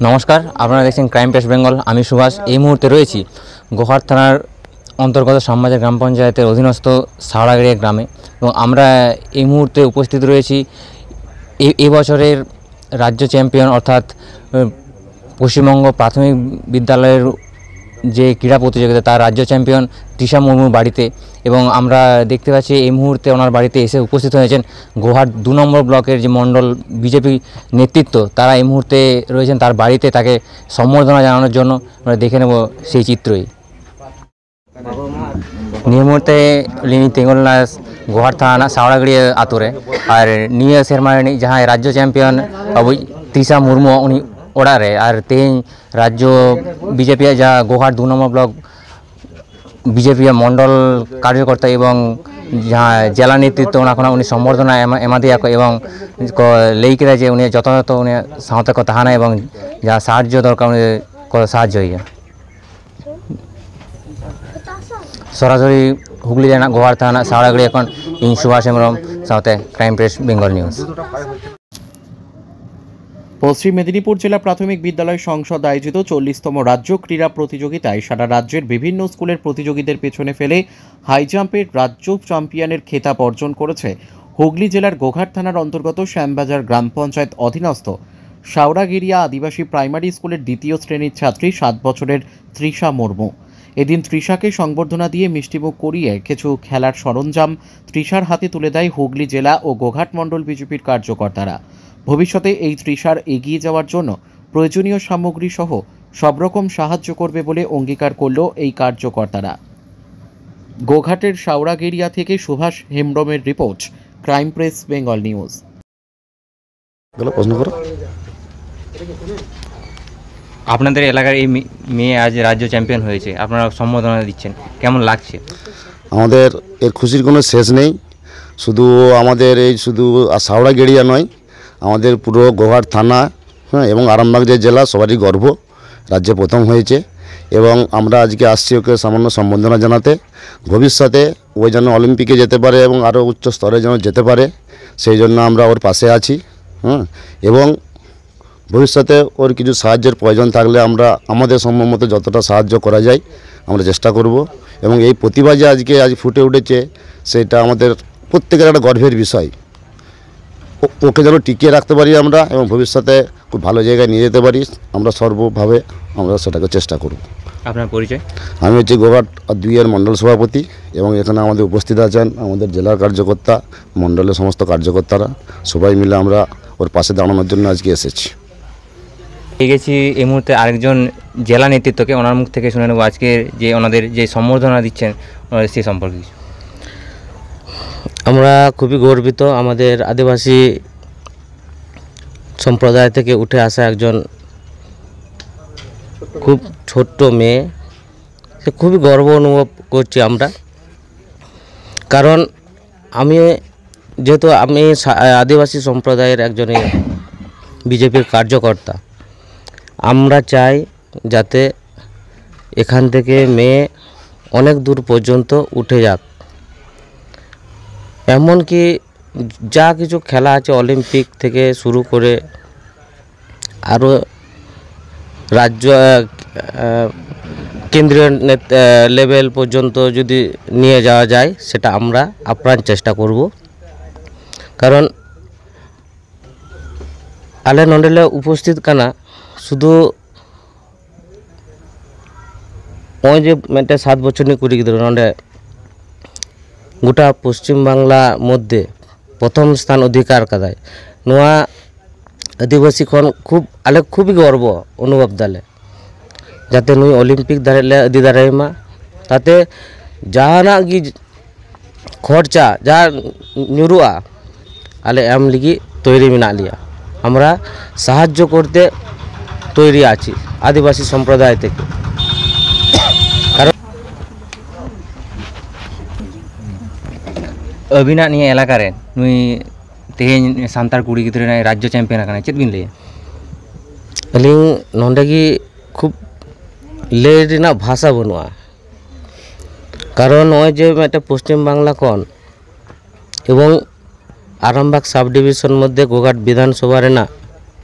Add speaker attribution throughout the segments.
Speaker 1: নমস্কার, আপনারা দেখছেন ক্রাইম প্রেস বেঙ্গল। আমি সুভাষ। এই মুহূর্তে রয়েছি গোহাট থানার অন্তর্গত শ্যামবাজার গ্রাম পঞ্চায়েতের অধীনস্থ সাওড়াগড়িয়া গ্রামে এবং আমরা এই মুহূর্তে উপস্থিত রয়েছি এই বছরের রাজ্য চ্যাম্পিয়ন অর্থাৎ পশ্চিমবঙ্গ প্রাথমিক বিদ্যালয়ের যে ক্রীড়া প্রতিযোগিতা তার রাজ্য চ্যাম্পিয়ন তৃষা মুর্মুর বাড়িতে। এবং আমরা দেখতে পাচ্ছি এই মুহূর্তে ওনার বাড়িতে এসে উপস্থিত হয়েছেন গোহাট 2 নম্বর ব্লকের যে মণ্ডল বিজেপি নেতৃত্ব, তারা এই মুহূর্তে রয়েছেন তার বাড়িতে তাকে সম্বর্ধনা জানানোর জন্য। আমরা দেখে নেব সেই চিত্রই। নিয়ে মুহূর্তে লিনি তেঙ্গলনাস গোহাट थाना सावड़ागढ़िया आतो रे और निया सेरमा जहाँ राज्य चैम्पियन अब तृषा मुर्मू उनी ओड़ा रे और तेज राज्य बीजेपी जहाँ गोहाट 2 नम्बर ब्लक बीजेपी मंडल कार्यकर्ता एवं जहाँ जिला नेतृत्व उन्हें सम्बर्धना एमा दिया एवं लेकिन जे उन्हें यथायथ उन्हें साथ को तहाना एवं जहाँ साहय दरकार उन्हें साहय सरासरि हुगली जाना गोहाट थाना सावड़ागढ़ी এখন इन सुभाष हेम्ब्रम साथे क्राइम प्रेस बेंगल নিউজ।
Speaker 2: পশ্চিম মেদিনীপুর জেলা প্রাথমিক বিদ্যালয় সংসদ আয়োজিত 40তম রাজ্য ক্রীড়া প্রতিযোগিতায় সারা রাজ্যের বিভিন্ন স্কুলের প্রতিযোগীদের পেছনে ফেলে হাই জাম্পের রাজ্য চ্যাম্পিয়নের খেতাব অর্জন করেছে হুগলি জেলার গোঘাট থানার অন্তর্গত শ্যামবাজার গ্রাম পঞ্চায়েত অধীনস্থ সাওড়াগড়িয়া আদিবাসী প্রাইমারি স্কুলের 2য় শ্রেণীর ছাত্রী 7 বছরের তৃষা মুর্মু। এদিন তৃষাকে সংবর্ধনা দিয়ে মিষ্টিমুখ করিয়ে কিছু খেলার সরঞ্জাম তৃষার হাতে তুলে দেয় হুগলি জেলা ও গোঘাট মণ্ডল বিজেপির কার্যকর্তারা। ভবিষ্যতে এই তৃষার এগিয়ে যাওয়ার জন্য প্রয়োজনীয় সামগ্রী সহ সব রকম সাহায্য করবে বলে অঙ্গীকার করল এই কার্যকর্তারা। গোঘাটের সাওড়াগড়িয়া থেকে সুভাষ হেমব্রমের রিপোর্ট, ক্রাইম প্রেস বেঙ্গল নিউজ।
Speaker 1: আপনাদের এলাকার এই মেয়ে আজ রাজ্য চ্যাম্পিয়ন হয়েছে, আপনারা সম্বোধনা দিচ্ছেন, কেমন লাগছে?
Speaker 3: আমাদের এর খুশির কোনো শেষ নেই। শুধু আমাদের এই শুধু সাওড়াগড়িয়া নয়, আমাদের পুরো গোহাট থানা এবং আরামবাগ যে জেলা সবারই গর্ব, রাজ্যে প্রথম হয়েছে। এবং আমরা আজকে আসছি ওকে সামান্য সম্বর্ধনা জানাতে। ভবিষ্যতে ওই যেন অলিম্পিকে যেতে পারে এবং আরও উচ্চ স্তরে যেন যেতে পারে, সেই জন্য আমরা ওর পাশে আছি। এবং ভবিষ্যতে ওর কিছু সাহায্যের প্রয়োজন থাকলে আমরা আমাদের সম্ভব মতো যতটা সাহায্য করা যায় আমরা চেষ্টা করব। এবং এই প্রতিভা যে আজ ফুটে উঠেছে সেটা আমাদের প্রত্যেকের একটা গর্বের বিষয়। ওকে যেন টিকিয়ে রাখতে পারি আমরা এবং ভবিষ্যতে খুব ভালো জায়গায় নিয়ে যেতে পারি, আমরা সর্বভাবে আমরা সেটাকে চেষ্টা করব।
Speaker 1: আপনার পরিচয়?
Speaker 3: আমি হচ্ছি গোঘাট 2-এর মণ্ডল সভাপতি এবং এখানে আমাদের উপস্থিত আছেন আমাদের জেলার কার্যকর্তা, মণ্ডলের সমস্ত কার্যকর্তারা, সবাই মিলে আমরা ওর পাশে দাঁড়ানোর জন্য আজকে এসেছি।
Speaker 1: গেছি এই মুহূর্তে আরেকজন জেলা নেতৃত্বকে, ওনার মুখ থেকে শুনে নেব আজকে যে ওনাদের যে সম্বর্ধনা দিচ্ছেন সে সম্পর্কে কিছু।
Speaker 4: আমরা খুবই গর্বিত, আমাদের আদিবাসী সম্প্রদায় থেকে উঠে আসা একজন খুব ছোট্ট মেয়ে, সে খুবই গর্ব অনুভব করছি আমরা। কারণ যেহেতু আমি আদিবাসী সম্প্রদায়ের একজন বিজেপির কার্যকর্তা, আমরা চাই যাতে এখান থেকে মেয়ে অনেক দূর পর্যন্ত উঠে যাক। এমনকি যা কিছু খেলা আছে অলিম্পিক থেকে শুরু করে আরও রাজ্য কেন্দ্রীয় লেভেল পর্যন্ত যদি নিয়ে যাওয়া যায় সেটা আমরা আপ্রাণ চেষ্টা করব। কারণ আলে নন্ডলে উপস্থিত কানা শুধু ওই যে মেয়েটা 7 বছরনি কুড়ি গিয়ে নন্ডে গোটা পশ্চিম বাংলা মধ্যে প্রথম স্থান অধিকার কাদায় নোয়া আদিবাসী খন আলে খুবই গর্ব অনুভব দালে যাতে নুই অলিম্পিক দাঁড়ালে আদি দাঁড়াইমা, তাতে জাহানা গি খরচা যা নিরুয়া আলে এম লিগি তৈরি মেনা লিয়া, আমরা সাহায্য করতে তৈরি আছি আদিবাসী সম্প্রদায় থেকে। কারণ
Speaker 1: अभिना निया एलाका रे नुई तेहेन सांतार कुड़ी गिद्रे ना राज्य चैम्पियन आकना चेत बिन ले
Speaker 4: अलिंग नोंडेगी खूब ले रिना भाषा बनुआ। कारण नय जे मेटे पश्चिम बांगला कोन एवं आरामबाग सब डिविशन मध्य गोघाट विधानसभा रेना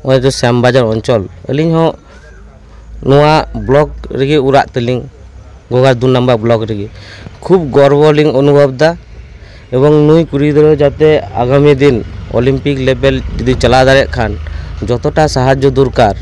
Speaker 4: ᱱᱚᱜᱼᱚᱭ ᱡᱮ শ্যামবাজার অঞ্চল ᱟᱹᱞᱤᱧ ᱦᱚᱸ ᱱᱚᱣᱟ ᱵᱞᱚᱠ ᱨᱮᱜᱮ ᱚᱲᱟᱜ ᱛᱟᱹᱞᱤᱧ ᱜᱚᱜᱷᱟᱨ 2 নম্বর ব্লক রেগে খুব গর্ব লিং অনুভব দা এবং নুই কুড়ি গিদ্রা যাতে আগামী দিন অলিম্পিক লেভেল যদি চালা দাঁড়ায় খান যতটা সাহায্য দরকার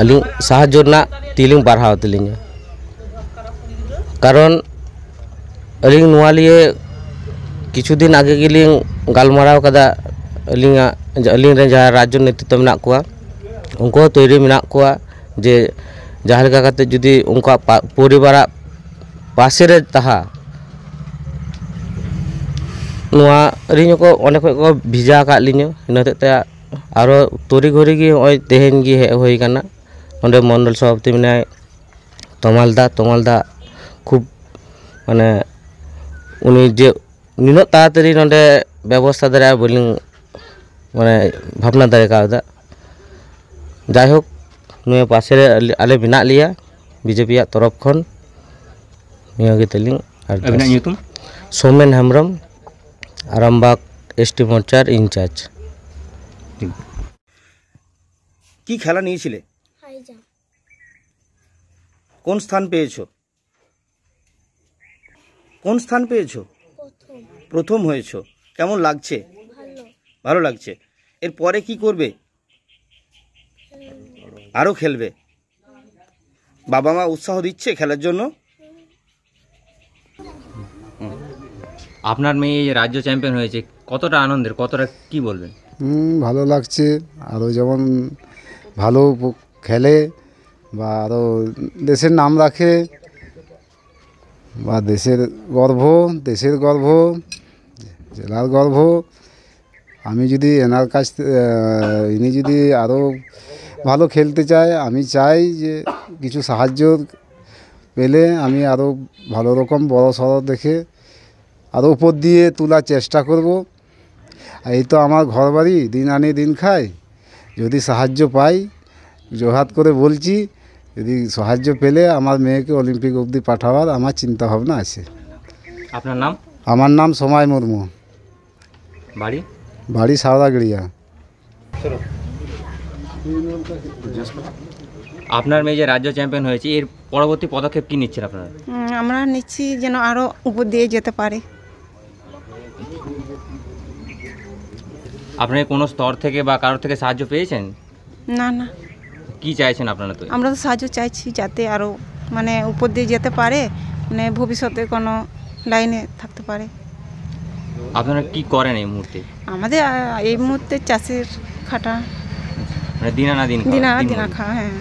Speaker 4: আলিং সাহায্য না তিলিং বাড়াও তিলিং কারণ আলিং নোয়া লিয়ে কিছুদিন আগে গেলিং গালমারাও কাদা আলিঙা আলিং রে যারা রাজ্য নেতৃত্ব মেনা কোয়া उनको तैयारी मेना कोआ जे जहाँ लेका करते जुदी उनका परिवार पासे रे तहा नुआ रिन्यो को अनेक को भिजा का लिन्यो इनते ते आरो तोरी घोरी की ओय तेहेन गी हे होई काना ओंडे मंडल सभापति मेनाय तमालदा खूब माने उनी जे निनो तातरी नोंडे व्यवस्था दारा बोलिंग माने भावना दारे कादा যাইহোক নুয়ে পাশে আলে বিনা লিয়া বিজেপি তরফ খন নিয়োগিত লিং আর
Speaker 1: আপনার নিয়তম
Speaker 4: সৌমেন হেমব্রম আরামবাগ এসটি মোর্চার ইনচার্জ।
Speaker 5: কি খেলা নিয়েছিলে?
Speaker 6: High jump.
Speaker 5: কোন স্থান পেয়েছো? কোন স্থান পেয়েছো?
Speaker 6: প্রথম।
Speaker 5: প্রথম হয়েছো। কেমন লাগছে?
Speaker 6: ভালো।
Speaker 5: ভালো লাগছে। এরপরে কি করবে? আরো খেলবে? বাবা মা উৎসাহ দিচ্ছে খেলার জন্য?
Speaker 1: আপনার মেয়ে এই যে রাজ্য চ্যাম্পিয়ন হয়েছে কতটা আনন্দের, কতটা কি বলবেন?
Speaker 7: ভালো লাগছে, আরও যেমন ভালো খেলে বা আরও দেশের নাম রাখে বা দেশের গর্ব জেলার গর্ব। আমি যদি এনার কাছ ইনি যদি আরও ভালো খেলতে চায়, আমি চাই যে কিছু সাহায্য পেলে আমি আরও ভালো রকম বড় সড়ো দেখে আরও উপর দিয়ে তোলার চেষ্টা করব। এই তো আমার ঘর বাড়ি, দিন আনি দিন খাই, যদি সাহায্য পাই জোহাত করে বলছি, যদি সাহায্য পেলে আমার মেয়েকে অলিম্পিক অবধি পাঠাবার আমার চিন্তা ভাবনা আছে।
Speaker 1: আপনার নাম?
Speaker 7: আমার নাম সময় মুর্মু, বাড়ি সাওড়াগড়িয়া।
Speaker 1: আপনার মেয়ে যে রাজ্য চ্যাম্পিয়ন হয়েছে এর পরবর্তী পদক্ষেপ কি নিচ্ছেন আপনারা?
Speaker 8: আমরা নিচ্ছি যেন আরও উপর দিয়ে যেতে পারে।
Speaker 1: আপনারা কোনো স্তর থেকে বা কারোর থেকে সাহায্য পেয়েছেন?
Speaker 8: না।
Speaker 1: কি চাইছেন আপনারা? তো
Speaker 8: আমরা তো সাহায্য চাইছি যাতে আরও মানে উপর দিয়ে যেতে পারে, মানে ভবিষ্যতে কোনো লাইনে থাকতে পারে।
Speaker 1: আপনারা কি করেন এই মুহূর্তে?
Speaker 8: আমাদের এই মুহূর্তে চাষের খাটা,
Speaker 1: মানে দিন আনা দিন
Speaker 8: খাওয়া। হ্যাঁ।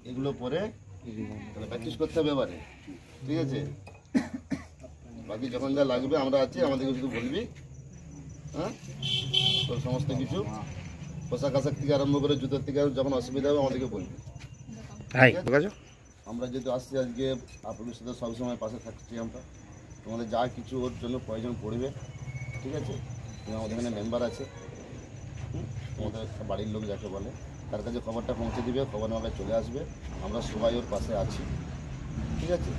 Speaker 3: এগুলো পরে প্র্যাকটিস করতে হবে এবারে, ঠিক আছে? বাকি যখন যা লাগবে আমরা আছি, আমাদেরকে শুধু বলবি। হ্যাঁ, তোর সমস্ত কিছু পোশাক আশাক থেকে আরম্ভ করে জুতোর থেকে যখন অসুবিধা হবে আমাদেরকে বলবি। আমরা যেহেতু আসছি আজকে আপনাদের সাথে সবসময় পাশে থাকছি আমরা, তোমাদের যা কিছু ওর জন্য প্রয়োজন পড়বে, ঠিক আছে? আমাদের এখানে মেম্বার আছে, তোমাদের বাড়ির লোক যাকে বলে, তার কাছে খবরটা পৌঁছে দিবে, খবর আমাকে চলে আসবে, আমরা সবাই ওর পাশে আছি, ঠিক আছে?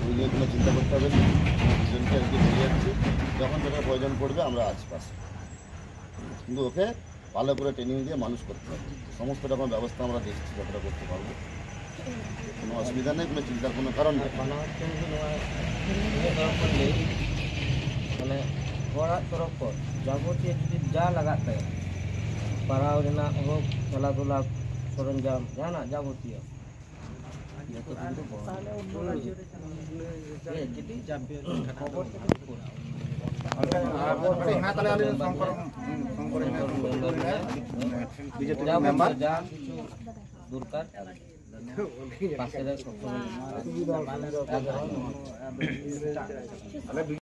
Speaker 3: ওই নিয়ে কোনো চিন্তা করতে হবে না। দুজনকে আর কি বলে যাচ্ছি, যখন যেটা প্রয়োজন পড়বে আমরা আছি পাশে, কিন্তু ওকে ভালো করে ট্রেনিং দিয়ে মানুষ করতে হবে। সমস্ত রকম ব্যবস্থা আমরা দেখছি, যতটা করতে পারবো, কোনো অসুবিধা নেই, কোনো চিন্তার কোনো কারণ নেই।
Speaker 4: মানে হওয়ার তরফ কর যাবতীয় যদি যা লাগাত তাই পাড়াও রেনা হোক খেলাধুলা সরঞ্জাম জানা যাবতীয় যা কিছু দরকার পাশে